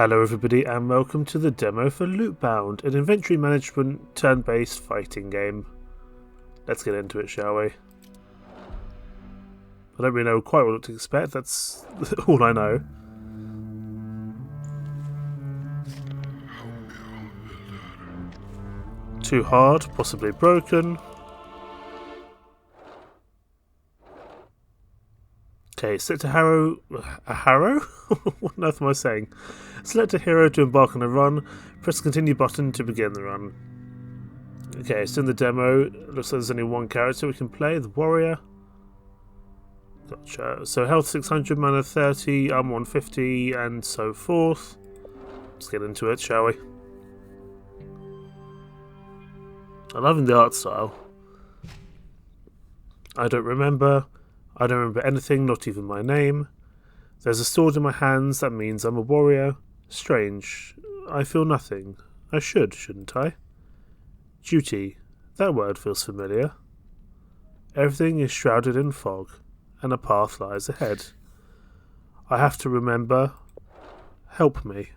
Hello everybody and welcome to the demo for Lootbound, an inventory management turn-based fighting game. Let's get into it, shall we? I don't really know quite what to expect, that's all I know. Too hard, possibly broken. Okay, select a harrow. A harrow? What on earth am I saying? Select a hero to embark on a run. Press the continue button to begin the run. Okay, so in the demo, it looks like there's only one character we can play, the warrior. Gotcha. So health 600, mana 30, armor 150, and so forth. Let's get into it, shall we? I'm loving the art style. I don't remember anything, not even my name. There's a sword in my hands, that means I'm a warrior. Strange. I feel nothing. I should, shouldn't I? Duty. That word feels familiar. Everything is shrouded in fog, and a path lies ahead. I have to remember. Help me.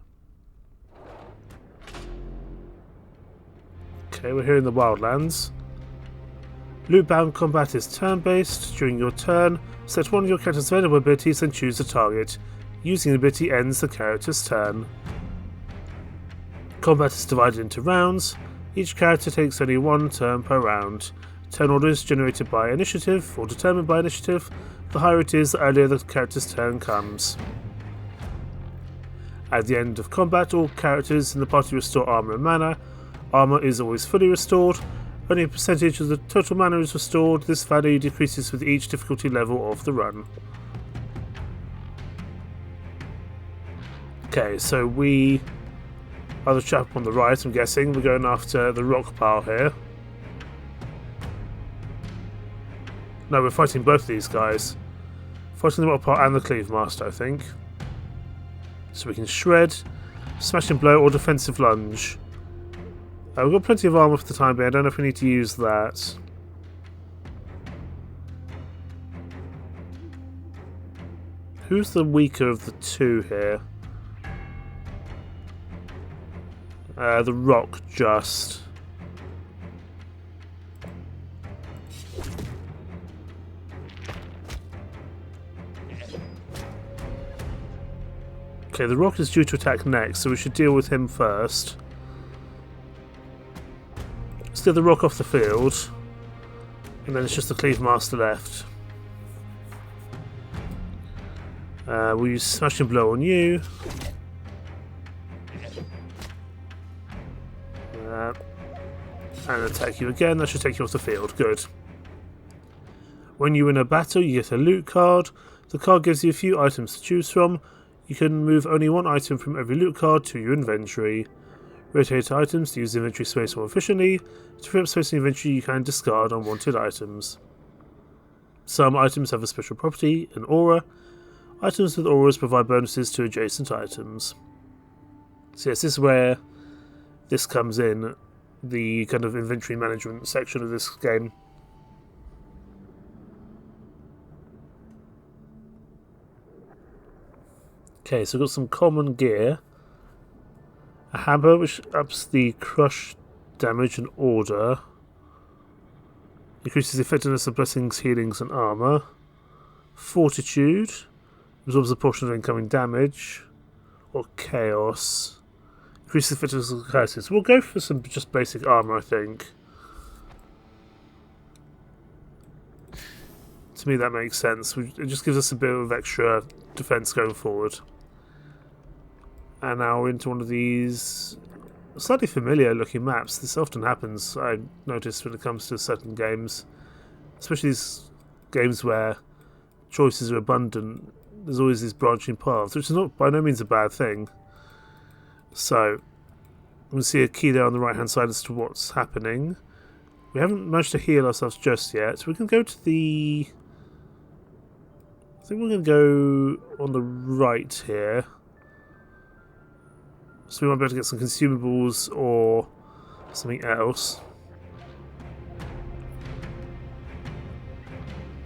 Okay, we're here in the Wildlands. Lootbound combat is turn-based. During your turn, select one of your character's available abilities and choose a target. Using the ability ends the character's turn. Combat is divided into rounds. Each character takes only one turn per round. Turn order is generated by initiative, or determined by initiative. The higher it is, the earlier the character's turn comes. At the end of combat, all characters in the party restore armor and mana. Armor is always fully restored. Only a percentage of the total mana is restored. This value decreases with each difficulty level of the run. Okay, so we are the chap on the right, I'm guessing. We're going after the rock pile here. No, we're fighting both of these guys. Fighting the rock pile and the cleave master, I think. So we can shred, smashing blow, or defensive lunge. We've got plenty of armor for the time being. I don't know if we need to use that. Who's the weaker of the two here? The rock, just. Okay, the rock is due to attack next, so we should deal with him first. Let's get the rock off the field, and then it's just the cleave master left. We'll use smashing blow on you. And attack you again. That should take you off the field. Good. When you win a battle, you get a loot card. The card gives you a few items to choose from. You can move only one item from every loot card to your inventory. Rotate items to use inventory space more efficiently. To free up space in inventory, you can discard unwanted items. Some items have a special property, an aura. Items with auras provide bonuses to adjacent items. So yes, this is where this comes in, the kind of inventory management section of this game. Okay, so we've got some common gear. A hammer which ups the crush damage and order. Increases the effectiveness of blessings, healings and armor. Fortitude. Absorbs a portion of incoming damage. Or chaos. Increases the effectiveness of curses. We'll go for some just basic armor, I think. To me that makes sense. It just gives us a bit of extra defense going forward. And now we're into one of these slightly familiar looking maps. This often happens, I noticed, when it comes to certain games. Especially these games where choices are abundant. There's always these branching paths, which is not by no means a bad thing. So, we see a key there on the right hand side as to what's happening. We haven't managed to heal ourselves just yet. We can go to the... I think we're going to go on the right here. So we might be able to get some consumables or something else.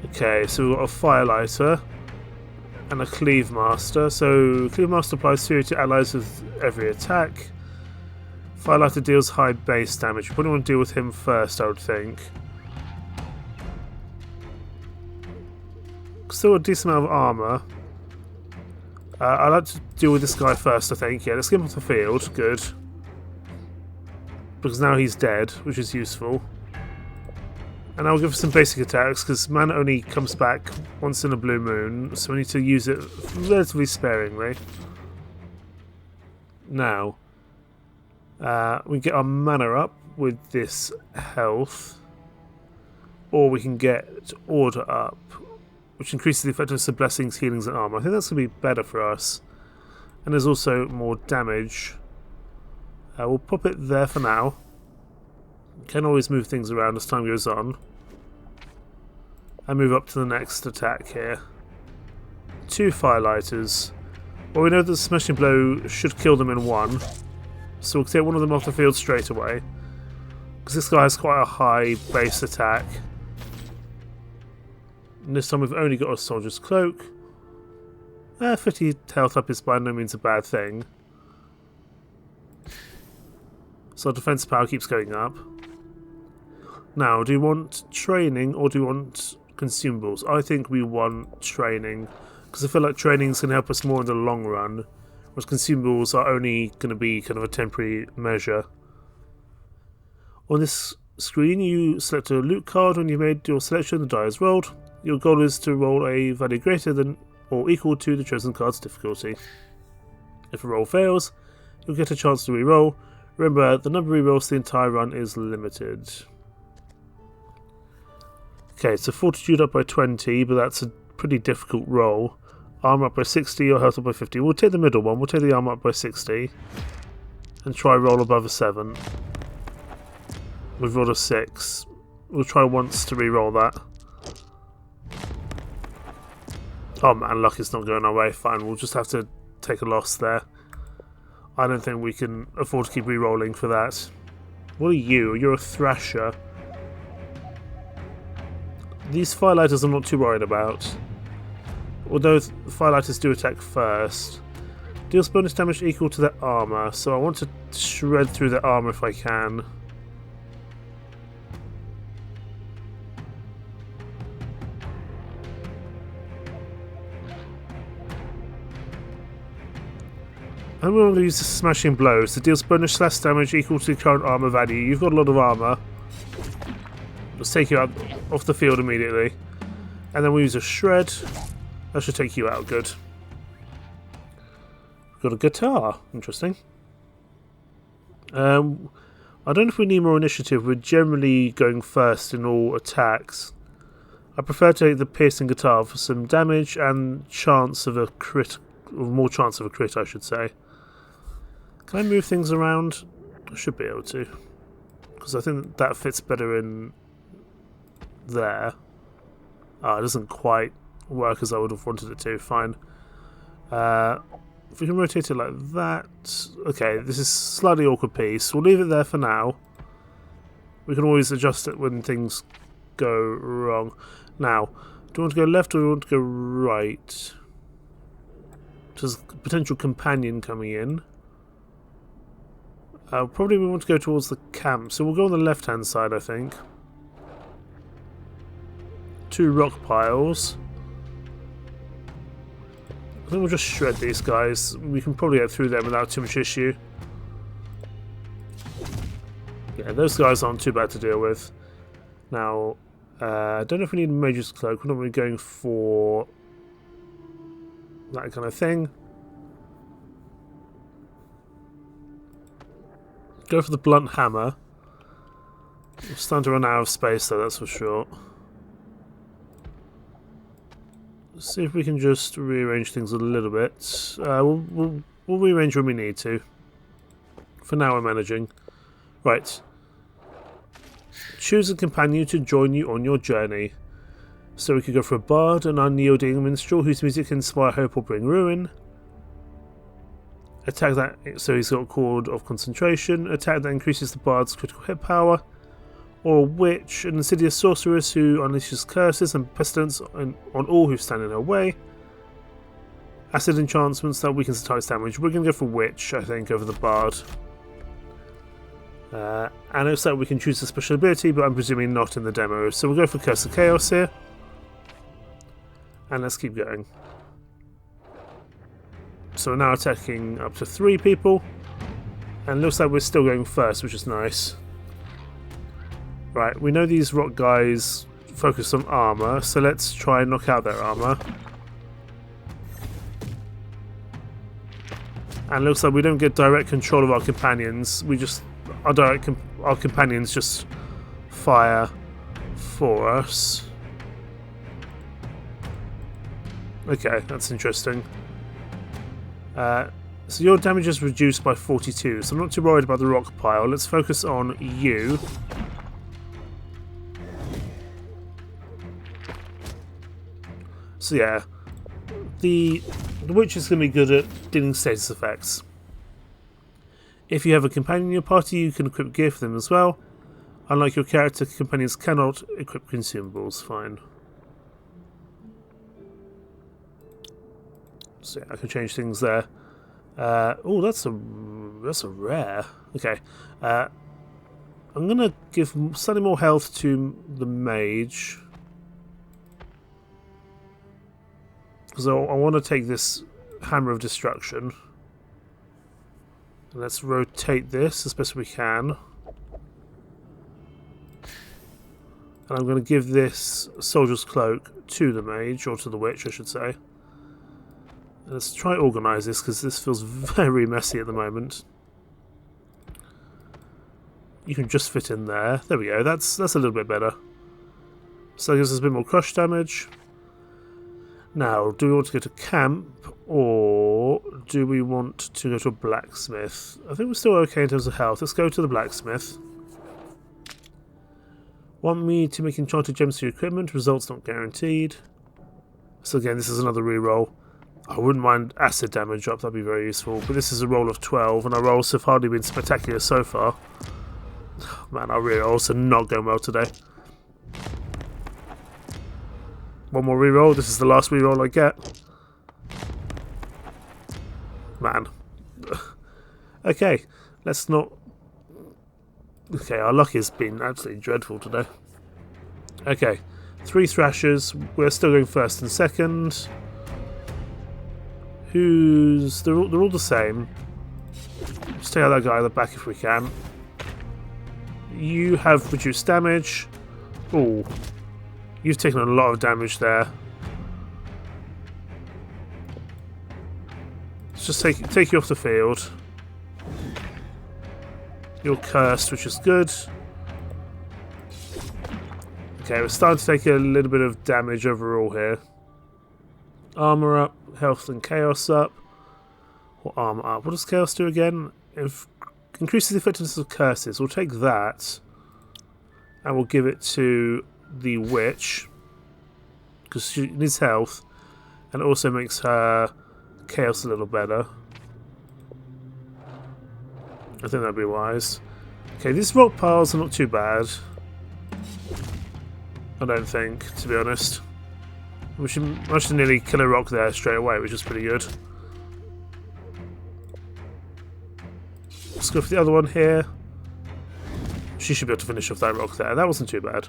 Okay, so we've got a firelighter. and a Cleave Master. So Cleave Master applies fury to allies with every attack. Firelighter deals high base damage. You probably want to deal with him first, I would think. Still a decent amount of armour. I like to deal with this guy first, I think. Yeah, let's get him off the field. Good. Because now he's dead, which is useful. And I'll give some basic attacks, because mana only comes back once in a blue moon, so we need to use it relatively sparingly. Now, we get our mana up with this health, or we can get order up, which increases the effectiveness of blessings, healings, and armor. I think that's going to be better for us. And there's also more damage. We'll pop it there for now. Can always move things around as time goes on. And move up to the next attack here. 2 Firelighters. Well, we know that the Smashing Blow should kill them in one. So we'll take one of them off the field straight away. Because this guy has quite a high base attack. And this time we've only got a Soldier's Cloak. 50 health up is by no means a bad thing. So our defense power keeps going up. Now, do you want training or do you want consumables? I think we want training, because I feel like training is going to help us more in the long run, whereas consumables are only going to be kind of a temporary measure. On this screen, you select a loot card. When you've made your selection, the die is rolled. Your goal is to roll a value greater than or equal to the chosen card's difficulty. If a roll fails, you'll get a chance to re-roll. Remember, the number of re-rolls the entire run is limited. Okay, so Fortitude up by 20, but that's a pretty difficult roll. Armor up by 60 or health up by 50. We'll take the middle one. We'll take the armor up by 60. And try roll above a 7. We've rolled a 6. We'll try once to re-roll that. Oh man, luck is not going our way. Fine, we'll just have to take a loss there. I don't think we can afford to keep re-rolling for that. What are you? You're a Thrasher. These Firelighters I'm not too worried about. Although Firelighters do attack first. Deals bonus damage equal to their armor, so I want to shred through their armor if I can. I'm going to use the Smashing Blows. It deals bonus slash damage equal to the current armor value. You've got a lot of armor. Let's take you out off the field immediately. And then we use a Shred. That should take you out good. We've got a guitar. Interesting. I don't know if we need more initiative. We're generally going first in all attacks. I prefer to take the piercing guitar for some damage and chance of a crit. Or more chance of a crit, I should say. Can I move things around? I should be able to. Because I think that fits better in there. Ah, it doesn't quite work as I would have wanted it to. Fine. If we can rotate it like that. Okay, this is a slightly awkward piece. We'll leave it there for now. We can always adjust it when things go wrong. Now, do we want to go left or do we want to go right? There's a potential companion coming in. Probably we want to go towards the camp, so we'll go on the left-hand side, I think. 2 rock piles. I think we'll just shred these guys. We can probably get through them without too much issue. Yeah, those guys aren't too bad to deal with. Now, I don't know if we need a Mage's Cloak. We're not really going for that kind of thing. Go for the blunt hammer. We're starting to run out of space though, that's for sure. Let's see if we can just rearrange things a little bit. We'll rearrange when we need to. For now we're managing. Right. Choose a companion to join you on your journey. So we could go for a bard, an unyielding minstrel whose music can inspire hope or bring ruin. Attack that, so he's got a Chord of Concentration. Attack that increases the bard's critical hit power. Or a witch, an insidious sorceress who unleashes curses and pestilence on all who stand in her way. Acid enchantments that weakens the target's damage. We're going to go for Witch, I think, over the Bard. And it looks like we can choose a special ability, but I'm presuming not in the demo. So we'll go for Curse of Chaos here. And let's keep going. So we're now attacking up to 3 people. And it looks like we're still going first, which is nice. Right, we know these rock guys focus on armor, so let's try and knock out their armor. And it looks like we don't get direct control of our companions. We just our companions just fire for us. Okay, that's interesting. So your damage is reduced by 42, so I'm not too worried about the rock pile. Let's focus on you. So yeah, the witch is going to be good at dealing status effects. If you have a companion in your party, you can equip gear for them as well. Unlike your character, companions cannot equip consumables. Fine. So yeah, I can change things there. Oh, that's a rare. Okay, I'm gonna give slightly more health to the mage because I want to take this Hammer of Destruction. And let's rotate this as best we can. And I'm going to give this Soldier's Cloak to the mage, or to the witch, I should say. Let's try to organise this, because this feels very messy at the moment. You can just fit in there. There we go, that's a little bit better. So that gives us a bit more crush damage. Now, do we want to go to camp, or do we want to go to a blacksmith? I think we're still okay in terms of health. Let's go to the blacksmith. Want me to make enchanted gems for your equipment? Results not guaranteed. So again, this is another reroll. I wouldn't mind acid damage up, that'd be very useful. But this is a roll of 12, and our rolls have hardly been spectacular so far. Man, our rerolls are not going well today. One more reroll. This is the last reroll I get. Man. Okay, let's not... Okay, our luck has been absolutely dreadful today. Okay, 3 thrashers. We're still going first and second. Who's... They're all the same. Let's take out that guy at the back if we can. You have reduced damage. Oh, you've taken a lot of damage there. Let's just take you off the field. You're cursed, which is good. Okay, we're starting to take a little bit of damage overall here. Armor up, health and chaos up. Or armor up. What does chaos do again? Increases the effectiveness of curses. We'll take that. And we'll give it to the witch. Because she needs health. And it also makes her chaos a little better. I think that'd be wise. Okay, these rock piles are not too bad. I don't think, to be honest. We should nearly kill a rock there straight away, which is pretty good. Let's go for the other one here. She should be able to finish off that rock there. That wasn't too bad.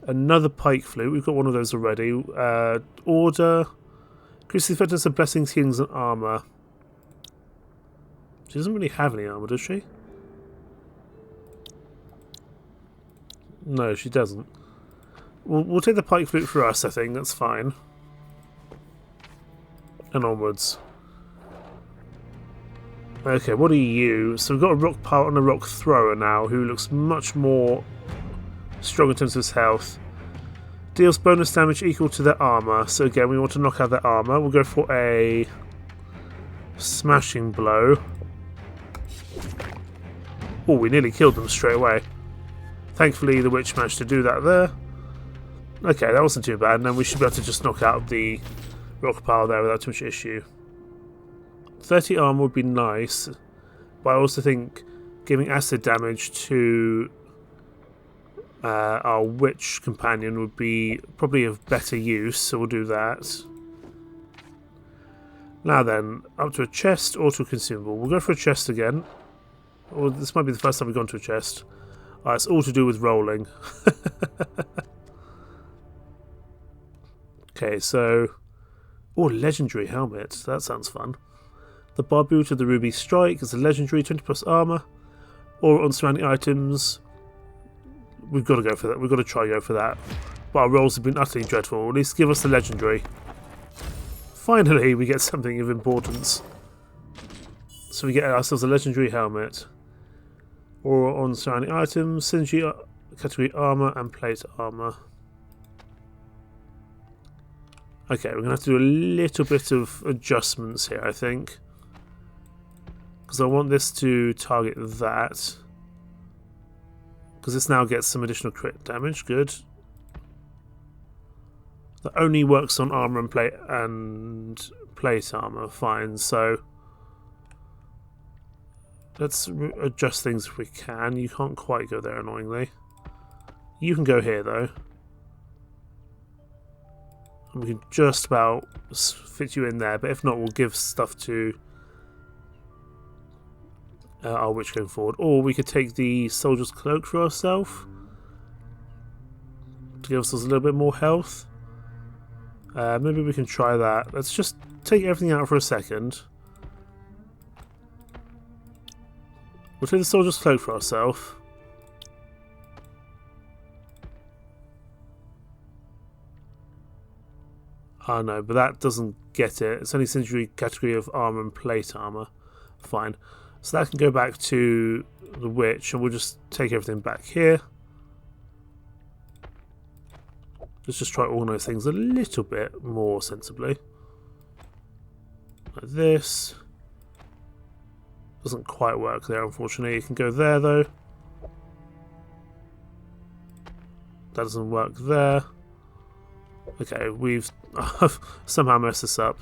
Another pike flute. We've got one of those already. Order. Increase the effectiveness of blessings, healings, and armor. She doesn't really have any armor, does she? No, she doesn't. We'll take the pike flute for us, I think. That's fine. And onwards. Okay, what are you? So we've got a rock pile and a rock thrower now, who looks much more strong in terms of his health. Deals bonus damage equal to their armor. So again, we want to knock out their armor. We'll go for a smashing blow. Oh, we nearly killed them straight away. Thankfully, the witch managed to do that there. Okay, that wasn't too bad. And then we should be able to just knock out the rock pile there without too much issue. 30 armor would be nice, but I also think giving acid damage to our witch companion would be probably of better use, so we'll do that. Now then, up to a chest or to a consumable. We'll go for a chest again. Or this might be the first time we've gone to a chest. It's all to do with rolling. Okay, so... Oh, legendary helmet. That sounds fun. The Barboot of the Ruby Strike is a legendary 20 plus armor. Or on surrounding items. We've got to go for that. We've got to try and go for that. But our rolls have been utterly dreadful. At least give us the legendary. Finally, we get something of importance. So we get ourselves a legendary helmet. Or on surrounding items, synergy category armor and plate armor. Okay, we're going to have to do a little bit of adjustments here, I think. Because I want this to target that. Because this now gets some additional crit damage, good. That only works on armor and plate armor, fine, so... Let's adjust things if we can. You can't quite go there, annoyingly. You can go here, though. And we can just about fit you in there, but if not, we'll give stuff to our witch going forward. Or we could take the soldier's cloak for ourselves to give us a little bit more health. Maybe we can try that. Let's just take everything out for a second. We'll take the soldier's cloak for ourselves. Oh no, but that doesn't get it. It's only synergy category of armor and plate armor. Fine. So that can go back to the witch, and we'll just take everything back here. Let's just try to organise things a little bit more sensibly. Like this. Doesn't quite work there, unfortunately. It can go there, though. That doesn't work there. Okay, we've somehow messed this up.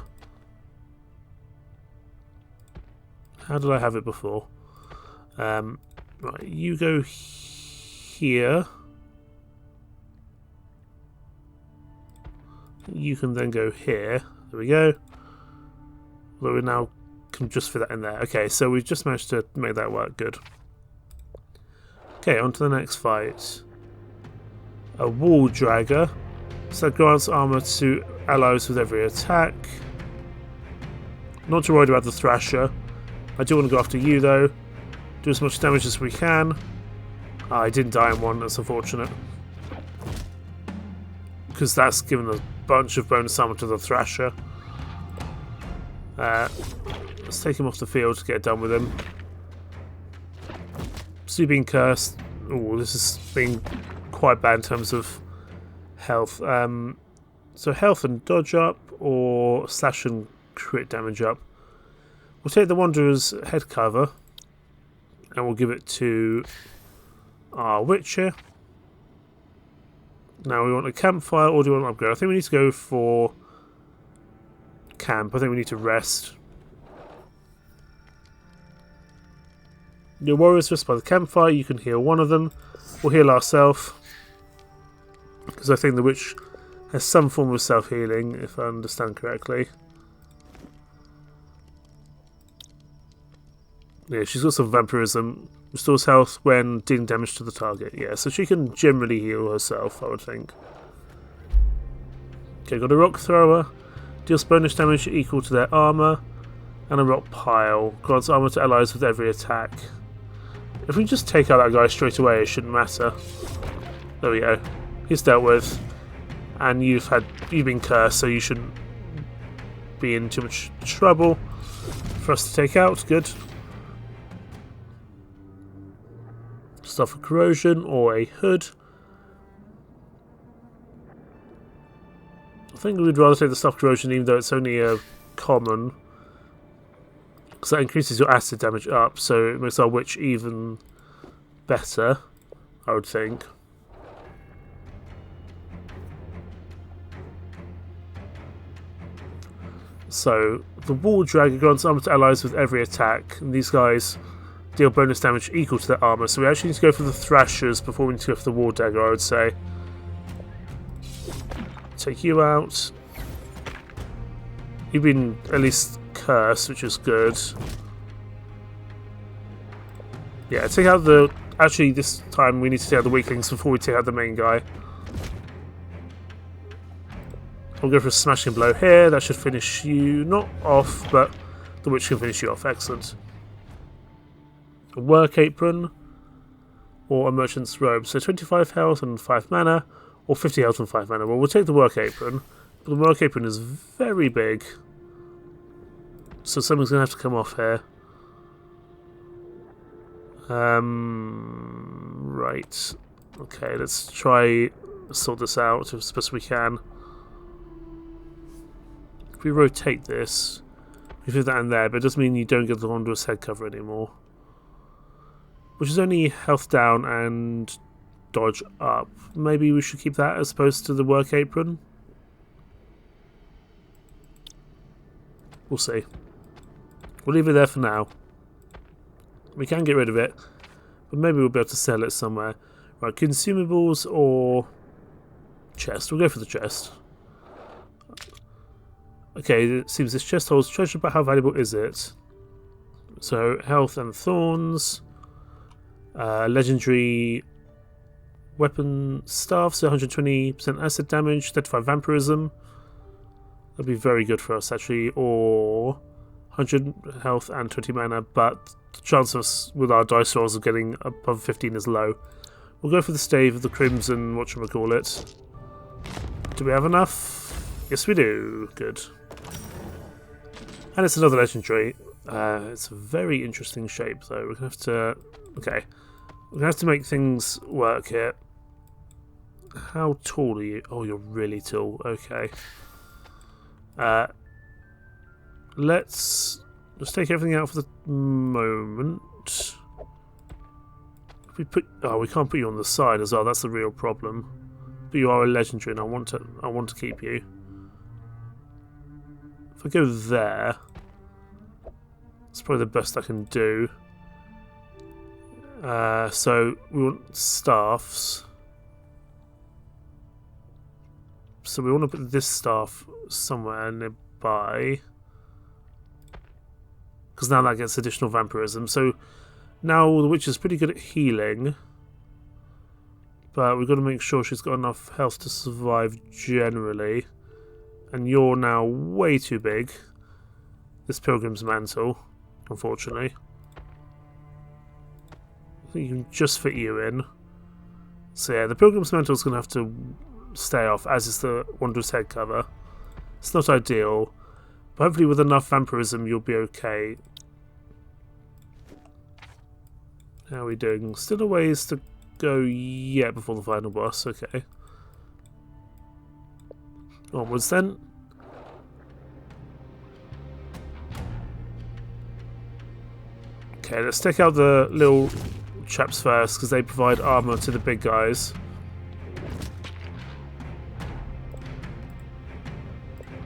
How did I have it before? Right, you go here. You can then go here. There we go. Although we now can just fit that in there. Okay, so we've just managed to make that work. Good. Okay, on to the next fight. A wall dragger. So that grants armor to allies with every attack. Not too worried about the Thrasher. I do want to go after you though. Do as much damage as we can. I didn't die in one, that's unfortunate. Because that's given a bunch of bonus armor to the Thrasher. Let's take him off the field to get done with him. So being cursed. Oh, this has been quite bad in terms of health. So health and dodge up, or slash and crit damage up. We'll take the Wanderer's head cover, and we'll give it to our witch here. Now we want a campfire, or do we want an upgrade? I think we need to go for camp. I think we need to rest. Your warriors rest by the campfire. You can heal one of them. We'll heal ourselves, because I think the witch has some form of self-healing, if I understand correctly. Yeah, she's got some vampirism. Restores health when dealing damage to the target. Yeah, so she can generally heal herself, I would think. Okay, got a rock thrower. Deals bonus damage equal to their armor. And a rock pile. Grants armor to allies with every attack. If we just take out that guy straight away, it shouldn't matter. There we go. He's dealt with. And you've been cursed, so you shouldn't be in too much trouble for us to take out. Good. Stuff for corrosion or a hood. I think we'd rather take the stuff corrosion, even though it's only a common, because that increases your acid damage up, so it makes our witch even better, I would think. So the wall dragger grants armor to allies with every attack, and these guys deal bonus damage equal to their armor. So we actually need to go for the Thrashers before we need to go for the War Dagger, I would say. Take you out. You've been at least curse, which is good. Yeah, take out the... Actually, this time we need to take out the weaklings before we take out the main guy. We'll go for a smashing blow here. That should finish you not off, but the witch can finish you off. Excellent. A work apron or a merchant's robe. So 25 health and 5 mana, or 50 health and 5 mana. Well, we'll take the work apron. But the work apron is very big, so something's going to have to come off here. Right. Okay, let's try sort this out as best we can. If we rotate this, we put that in there, but it doesn't mean you don't get the Wanderer's head cover anymore. Which is only health down and dodge up. Maybe we should keep that as opposed to the work apron. We'll see. We'll leave it there for now. We can get rid of it, but maybe we'll be able to sell it somewhere. Right, consumables or chest. We'll go for the chest. Okay, it seems this chest holds treasure, but how valuable is it? So, health and thorns. Legendary weapon staff, so 120% acid damage, 35 vampirism. That'd be very good for us, actually. Or 100 health and 20 mana, but the chance of us with our dice rolls of getting above 15 is low. We'll go for the stave of the crimson, whatchamacallit. Do we have enough? Yes, we do. Good. And it's another legendary. It's a very interesting shape, though. We're going to have to... Okay. We're going to have to make things work here. How tall are you? Oh, you're really tall. Okay. Let's just take everything out for the moment. If we put... Oh, we can't put you on the side as well. That's the real problem. But you are a legendary, and I want to keep you. If I go there, that's probably the best I can do. So we want staffs. So we want to put this staff somewhere nearby, because now that gets additional vampirism. So now the witch is pretty good at healing, but we've got to make sure she's got enough health to survive generally. And you're now way too big, this pilgrim's mantle, unfortunately. I think you can just fit you in. So yeah, the pilgrim's mantle is going to have to stay off, as is the Wanderer's head cover. It's not ideal, but hopefully with enough vampirism you'll be okay. How are we doing? Still a ways to go yet before the final boss. Okay. Onwards then. Okay, let's take out the little chaps first, because they provide armour to the big guys.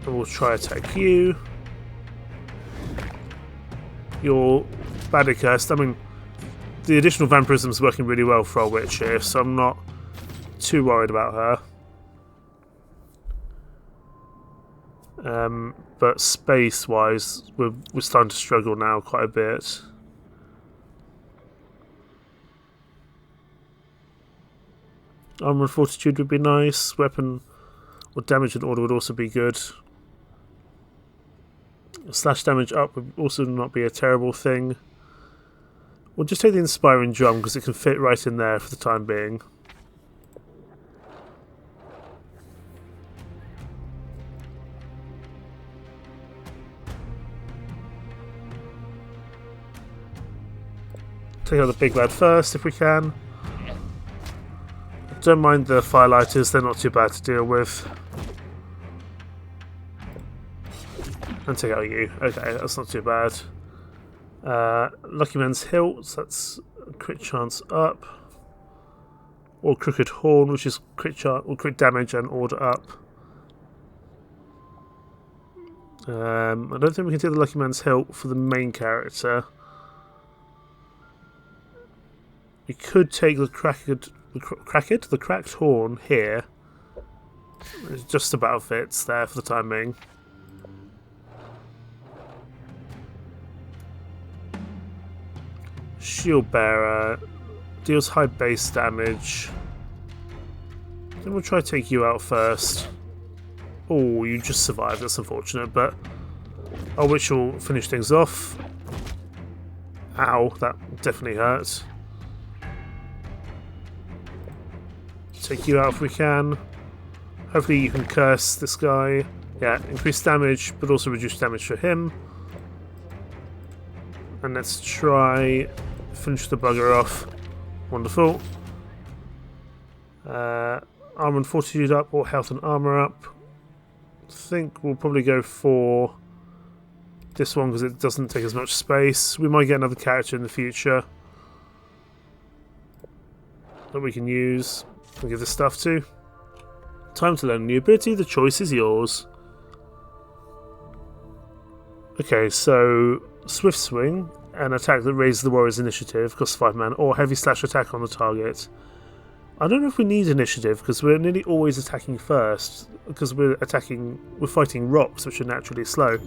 And we'll try attack you. You're badly cursed. I mean, the additional vampirism is working really well for our witch here, so I'm not too worried about her. But space-wise, we're starting to struggle now quite a bit. Armour and fortitude would be nice. Weapon or damage and order would also be good. Slash damage up would also not be a terrible thing. We'll just take the inspiring drum because it can fit right in there for the time being. Take out the big lad first if we can. Don't mind the firelighters, they're not too bad to deal with. And take out you. Okay, that's not too bad. Lucky Man's Hilt, that's a crit chance up. Or Crooked Horn, which is crit damage and order up. I don't think we can take the Lucky Man's Hilt for the main character. We could take the cracked horn here. It just about fits there for the time being. Shield bearer. Deals high base damage. Then we'll try to take you out first. Oh, you just survived. That's unfortunate, but which will finish things off. Ow, that definitely hurt. Take you out if we can. Hopefully you can curse this guy. Yeah, increase damage, but also reduce damage for him. And let's try finish the bugger off. Wonderful. Armor and fortitude up, or health and armor up. I think we'll probably go for this one because it doesn't take as much space. We might get another character in the future that we can use and give this stuff to. Time to learn a new ability. The choice is yours. Okay, so Swift Swing, an attack that raises the warrior's initiative, costs 5 mana, or Heavy Slash attack on the target. I don't know if we need initiative because we're nearly always attacking first because we're fighting rocks which are naturally slow.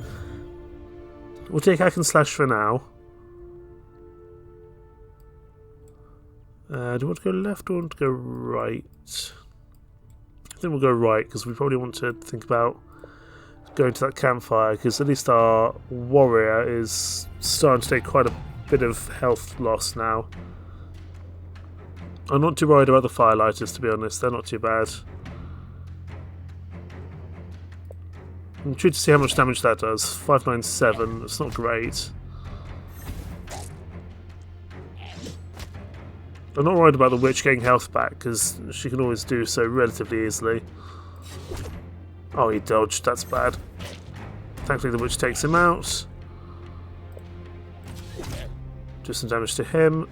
We'll take Hack and Slash for now. Do you want to go left or want to go right? I think we'll go right because we probably want to think about going to that campfire because at least our warrior is starting to take quite a bit of health loss now. I'm not too worried about the firelighters, to be honest. They're not too bad. I'm intrigued to see how much damage that does. 597. It's not great. I'm not worried about the witch getting health back because she can always do so relatively easily. Oh, he dodged. That's bad. Thankfully, the witch takes him out. Do some damage to him.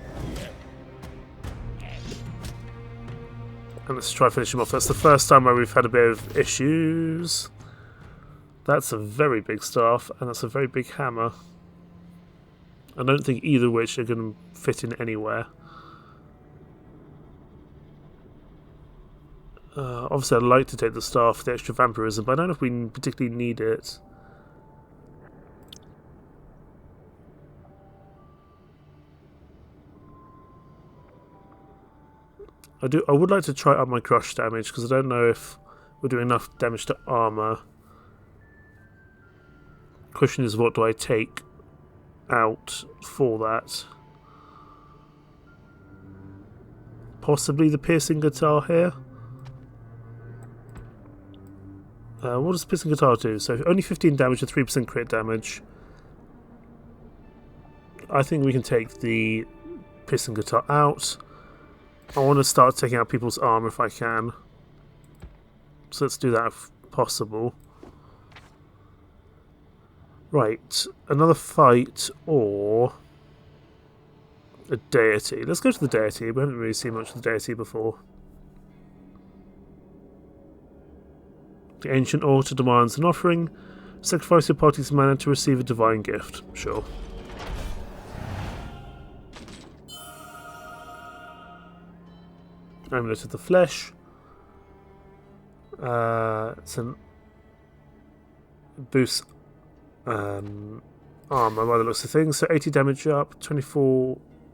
And let's try to finish him off. That's the first time where we've had a bit of issues. That's a very big staff, and that's a very big hammer. I don't think either witch are going to fit in anywhere. Obviously, I'd like to take the staff for the extra vampirism, but I don't know if we particularly need it. I would like to try up my crush damage because I don't know if we're doing enough damage to armor. Question is, what do I take out for that? Possibly the piercing guitar here. What does piercing guitar do? So only 15 damage and 3% crit damage. I think we can take the piercing guitar out. I want to start taking out people's armor if I can. So let's do that if possible. Right, another fight or a deity. Let's go to the deity. We haven't really seen much of the deity before. The ancient altar demands an offering. Sacrifice your party's mana to receive a divine gift. Sure. Amulet of the Flesh. It's an boost armor by the looks of things. So 80 damage up,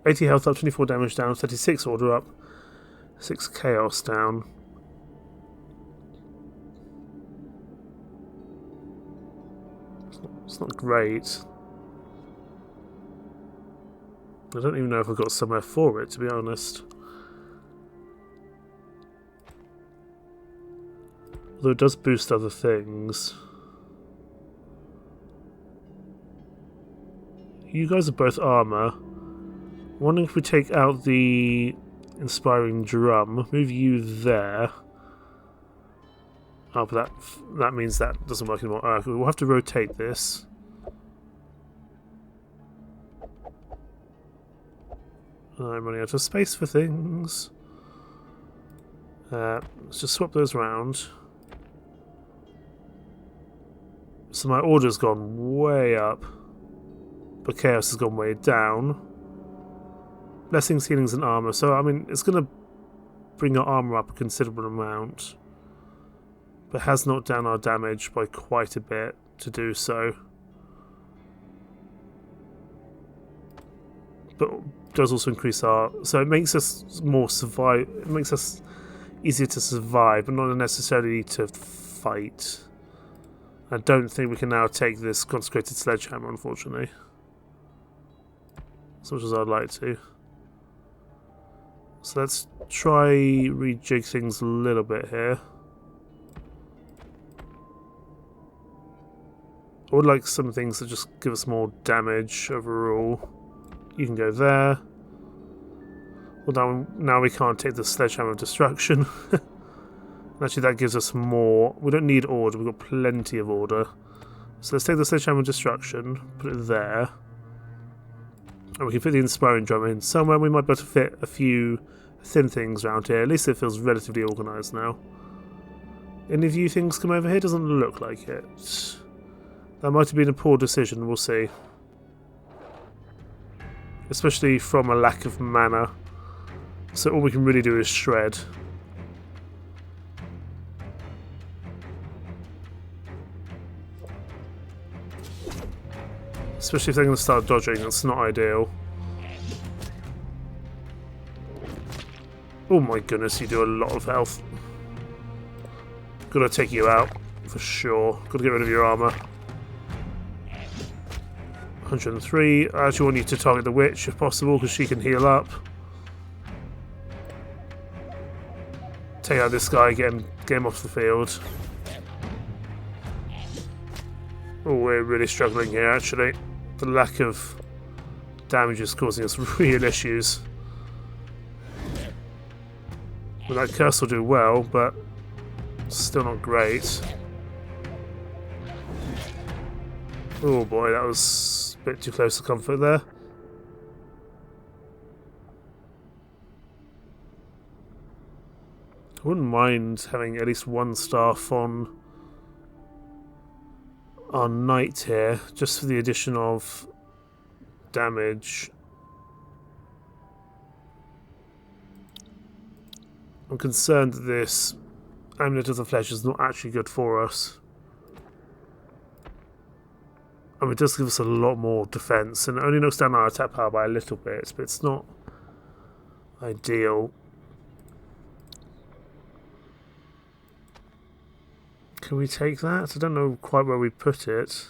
80 health up, 24 damage down, 36 order up, 6 chaos down. It's not great. I don't even know if I've got somewhere for it, to be honest. Although it does boost other things. You guys are both armor. I'm wondering if we take out the inspiring drum, move you there. Oh, but that means that doesn't work anymore. We'll have to rotate this. I'm running out of space for things. Let's just swap those around. So my order's gone way up, but chaos has gone way down. Blessings, healings, and armor. So I mean, it's going to bring our armor up a considerable amount, but has knocked down our damage by quite a bit to do so. but does also increase our... So it makes us more survive... It makes us easier to survive, but not necessarily to fight. I don't think we can now take this consecrated sledgehammer, unfortunately. As much as I'd like to. So let's try rejig things a little bit here. I would like some things that just give us more damage overall. You can go there. Well, now we can't take the sledgehammer of destruction. Actually, that gives us more. We don't need order, we've got plenty of order. So let's take the sledgehammer of destruction, put it there. And we can fit the inspiring drum in somewhere. We might be able to fit a few thin things around here. At least it feels relatively organised now. Any of you things come over here? Doesn't look like it. That might have been a poor decision, we'll see. Especially from a lack of mana. So all we can really do is shred. Especially if they're going to start dodging, that's not ideal. Oh my goodness, you do a lot of health. Gotta take you out, for sure. Gotta get rid of your armour. 103. I actually want you to target the witch if possible, because she can heal up. Take out this guy, get him off the field. Oh, we're really struggling here, actually. The lack of damage is causing us real issues. Well, that curse will do well, but still not great. Oh boy, that was a bit too close to comfort there. I wouldn't mind having at least one staff on our knight here, just for the addition of damage. I'm concerned that this Amulet of the Flesh is not actually good for us. I mean, it does give us a lot more defense, and it only knocks down our attack power by a little bit, but it's not ideal. Can we take that? I don't know quite where we put it.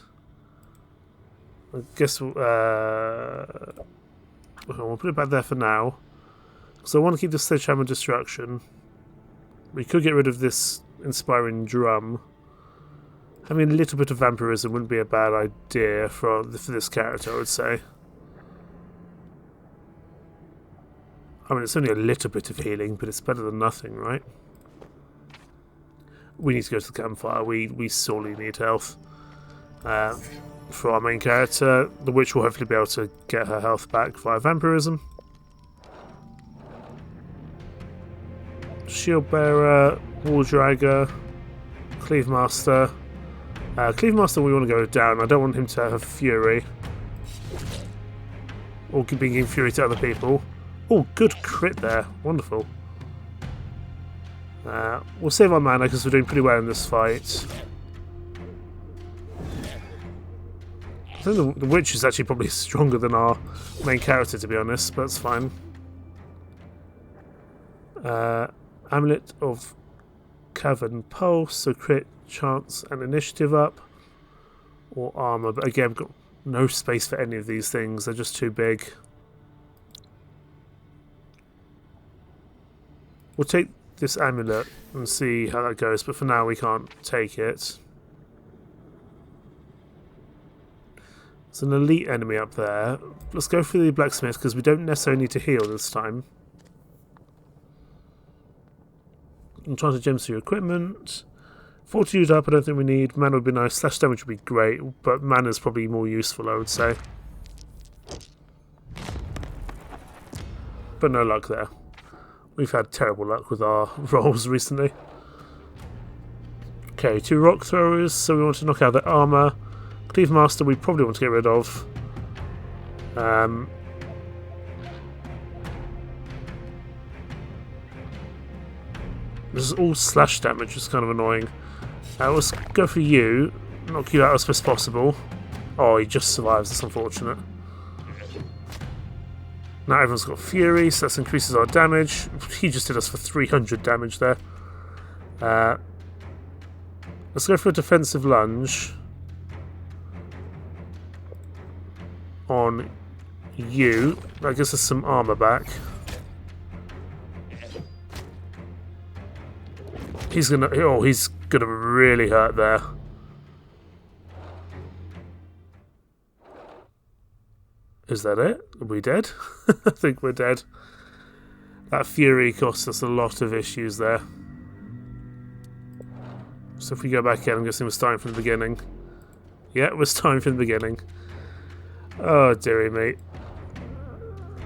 I guess we'll put it back there for now. So I want to keep the sledgehammer destruction. We could get rid of this inspiring drum. Having a little bit of vampirism wouldn't be a bad idea for this character, I would say. I mean, it's only a little bit of healing, but it's better than nothing, right? We need to go to the campfire. We sorely need health. For our main character, the witch will hopefully be able to get her health back via vampirism. Shield Bearer, Wall Dragger, Cleave Master. Cleave Master we want to go down. I don't want him to have Fury. Or being giving Fury to other people. Oh, good crit there. Wonderful. We'll save our mana because we're doing pretty well in this fight. I think the witch is actually probably stronger than our main character, to be honest, but that's fine. Amulet of Cavern Pulse, so crit, chance, and initiative up. Or armour, but again, I've got no space for any of these things, they're just too big. We'll take this amulet and see how that goes, but for now we can't take it. There's an elite enemy up there. Let's go for the blacksmith because we don't necessarily need to heal this time. I'm trying to gem through equipment. Fortitude up, I don't think we need. Mana would be nice. Slash damage would be great, but mana is probably more useful, I would say. But no luck there. We've had terrible luck with our rolls recently. Okay, 2 rock throwers, so we want to knock out their armour. Cleave Master we probably want to get rid of. This is all slash damage, which is kind of annoying. Let's go for you. Knock you out as best possible. Oh, he just survives, that's unfortunate. Now everyone's got Fury, so that increases our damage. He just did us for 300 damage there. Let's go for a defensive lunge on you. That gives us some armor back. He's gonna really hurt there. Is that it? Are we dead? I think we're dead. That Fury cost us a lot of issues there. So if we go back in, I'm guessing we're starting from the beginning. Yeah, we're starting from the beginning. Oh, dearie me.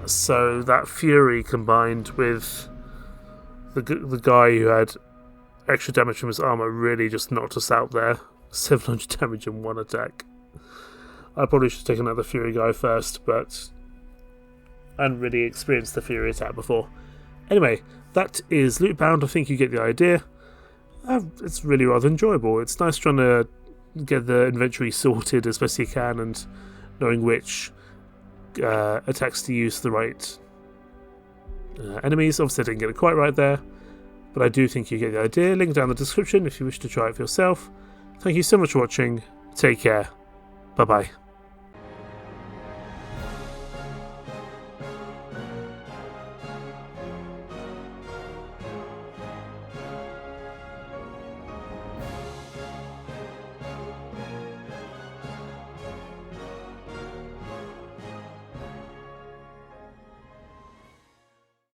So that Fury combined with the guy who had extra damage from his armor really just knocked us out there. 700 damage in one attack. I probably should have taken out the Fury guy first, but I hadn't really experienced the Fury attack before. Anyway, that is Lootbound. I think you get the idea. It's really rather enjoyable. It's nice trying to get the inventory sorted as best you can and knowing which attacks to use the right enemies. Obviously I didn't get it quite right there, but I do think you get the idea. Link down in the description if you wish to try it for yourself. Thank you so much for watching. Take care. Bye bye.